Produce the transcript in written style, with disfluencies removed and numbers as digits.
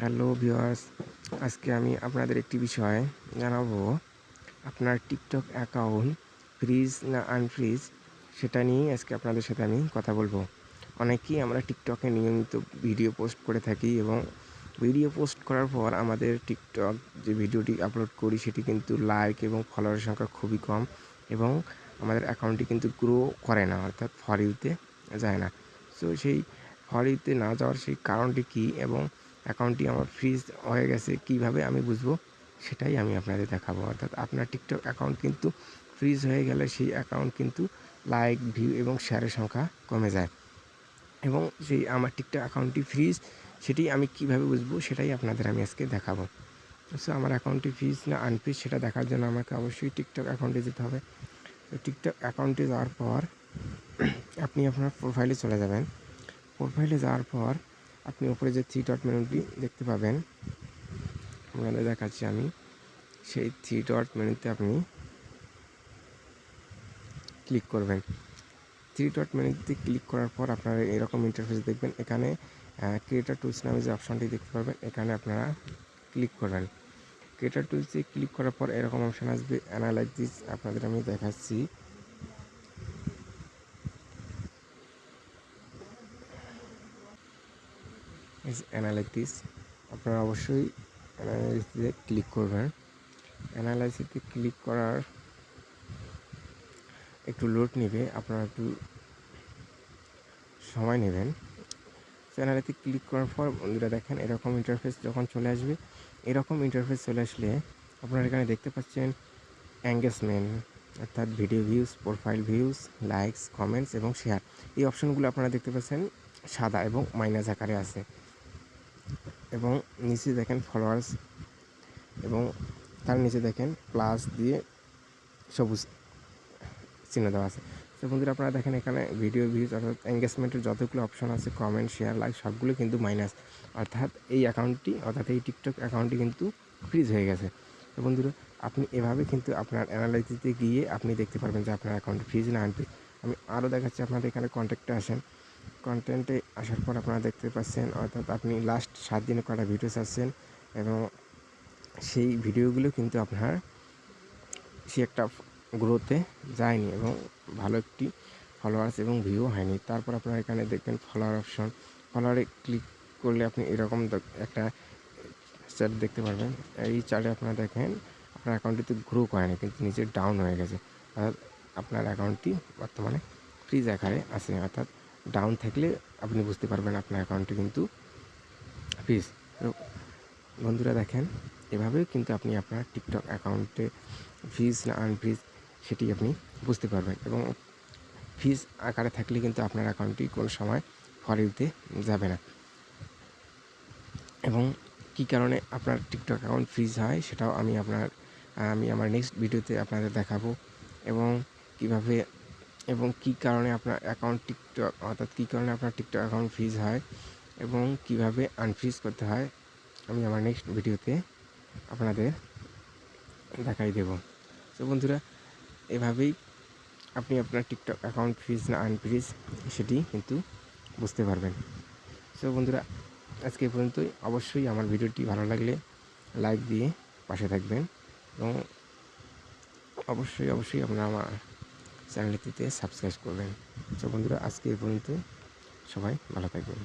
Hello viewers, আজকে আমি আপনাদের একটি বিষয় জানাবো। আপনার টিকটক অ্যাকাউন্ট ফ্রিজ না আনফ্রিজ সেটা নিয়েই আজকে আপনাদের সাথে আমি কথা বলবো। অনেকেই আমরা টিকটকে নিয়মিত ভিডিও পোস্ট করে থাকি এবং ভিডিও পোস্ট করার পর আমাদের টিকটক যে ভিডিওটি আপলোড করি সেটি কিন্তু লাইক এবং ফলোয়ারের সংখ্যা খুবই কম এবং আমাদের অ্যাকাউন্টটি কিন্তু গ্রো করে না, অর্থাৎ ফর ইউতে যায় না। সো সেই ফর ইউতে না যাওয়ার সেই কারণটি কী এবং অ্যাকাউন্টটি আমার ফ্রিজ হয়ে গেছে কীভাবে আমি বুঝবো, সেটাই আমি আপনাদের দেখাবো। অর্থাৎ আপনার টিকটক অ্যাকাউন্ট কিন্তু ফ্রিজ হয়ে গেলে সেই অ্যাকাউন্ট কিন্তু লাইক, ভিউ এবং শেয়ারের সংখ্যা কমে যায় এবং সেই আমার টিকটক অ্যাকাউন্টটি ফ্রিজ সেটি আমি কীভাবে বুঝবো সেটাই আপনাদের আমি আজকে দেখাবো। সো আমার অ্যাকাউন্টটি ফ্রিজ না আনফ্রিজ সেটা দেখার জন্য আমাকে অবশ্যই টিকটক অ্যাকাউন্টে যেতে হবে। তো টিকটক অ্যাকাউন্টে যাওয়ার পর আপনি আপনার প্রোফাইলে চলে যাবেন। প্রোফাইলে যাওয়ার পর আপনি উপরে যে 3 ডট মেনুটি দেখতে পাবেন, আপনাদের দেখাচ্ছি আমি। সেই 3 ডট মেনুতে আপনি ক্লিক করবেন। 3 ডট মেনুতে ক্লিক করার পর আপনারা এরকম ইন্টারফেস দেখবেন। এখানে ক্রিয়েটর টুলস নামে যে অপশনটি দেখতে পাবেন, এখানে আপনারা ক্লিক করবেন। ক্রিয়েটর টুলসে ক্লিক করার পর এরকম অপশন আসবে, অ্যানালাইসিস। আপনাদের আমি দেখাচ্ছি। অ্যানালাইসিস আপনারা অবশ্যই অ্যানালাইসিসে ক্লিক করবেন। অ্যানালাইসিসে ক্লিক করার একটু লোড নেবে, আপনারা একটু সময় নেবেন। চ্যানেলেতে ক্লিক করার পর বন্ধুরা দেখেন এরকম ইন্টারফেস যখন চলে আসবে, এরকম ইন্টারফেস চলে আসলে আপনারা এখানে দেখতে পাচ্ছেন এঙ্গেজমেন্ট, অর্থাৎ video views, profile views, likes, comments এবং শেয়ার। এই অপশনগুলো আপনারা দেখতে পাচ্ছেন সাদা এবং মাইনাস আকারে আছে এবং নিচে দেখেন ফলোয়ার্স এবং তার নিচে দেখেন প্লাস দিয়ে সবুজ চিহ্ন দেওয়া আছে। তো বন্ধুরা আপনারা দেখেন এখানে ভিডিও ভিউজ অর্থাৎ এঙ্গেজমেন্টের যতগুলো অপশন আছে, কমেন্ট, শেয়ার, লাইক সবগুলো কিন্তু মাইনাস, অর্থাৎ এই অ্যাকাউন্টটি অর্থাৎ এই টিকটক অ্যাকাউন্টটি কিন্তু ফ্রিজ হয়ে গেছে। তো বন্ধুরা আপনি এভাবে কিন্তু আপনার অ্যানালাইসিসে গিয়ে আপনি দেখতে পারবেন যে আপনার অ্যাকাউন্ট ফ্রিজ না আনফ্রিজ। আমি আরও দেখাচ্ছি, আপনাদের এখানে কন্ট্যাক্টে আসেন। কন্টেন্টে আসার পর আপনারা দেখতে পাচ্ছেন অর্থাৎ আপনি লাস্ট 7 দিনে কটা ভিডিও ছাড়ছেন এবং সেই ভিডিওগুলো কিন্তু আপনার সে একটা গ্রোথে যায়নি এবং ভালো একটি ফলোয়ার্স এবং ভিউ হয়নি। তারপর আপনারা এখানে দেখবেন ফলোয়ার অপশন। ফলোয়ারে ক্লিক করলে আপনি এরকম একটা চার্ট দেখতে পারবেন। এই চার্টে আপনারা দেখেন আপনার অ্যাকাউন্টটি গ্রো করেনি, কিন্তু নিচে ডাউন হয়ে গেছে। অর্থাৎ আপনার অ্যাকাউন্টটি বর্তমানে ফ্রিজ আকারে আছে, অর্থাৎ ডাউন থাকলে আপনি বুঝতে পারবেন আপনার অ্যাকাউন্টটি কিন্তু ফ্রিজ। তো বন্ধুরা দেখেন এভাবেই কিন্তু আপনি আপনার টিকটক অ্যাকাউন্টে ফ্রিজ না আনফ্রিজ সেটি আপনি বুঝতে পারবেন এবং ফ্রিজ আকারে থাকলে কিন্তু আপনার অ্যাকাউন্টটি কোনো সময় ফর ইউতে যাবে না এবং কী কারণে আপনার টিকটক অ্যাকাউন্ট ফ্রিজ হয় সেটাও আমি আমার নেক্সট ভিডিওতে আপনাদের দেখাবো এবং কীভাবে এবং কী কারণে আপনার অ্যাকাউন্ট টিকটক অর্থাৎ কী কারণে আপনার টিকটক অ্যাকাউন্ট ফ্রিজ হয় এবং কীভাবে আনফ্রিজ করতে হয় আমি আমার নেক্সট ভিডিওতে আপনাদের দেখাই দেব। তো বন্ধুরা এভাবেই আপনি আপনার টিকটক অ্যাকাউন্ট ফ্রিজ না আনফ্রিজ সেটি কিন্তু বুঝতে পারবেন। সো বন্ধুরা আজকে এই পর্যন্তই। অবশ্যই আমার ভিডিওটি ভালো লাগলে লাইক দিয়ে পাশে থাকবেন এবং অবশ্যই আপনারা আমার চ্যানেলটিতে সাবস্ক্রাইব করবেন। সো বন্ধুরা আজকে এই পর্যন্ত, সবাই ভালো থাকবেন।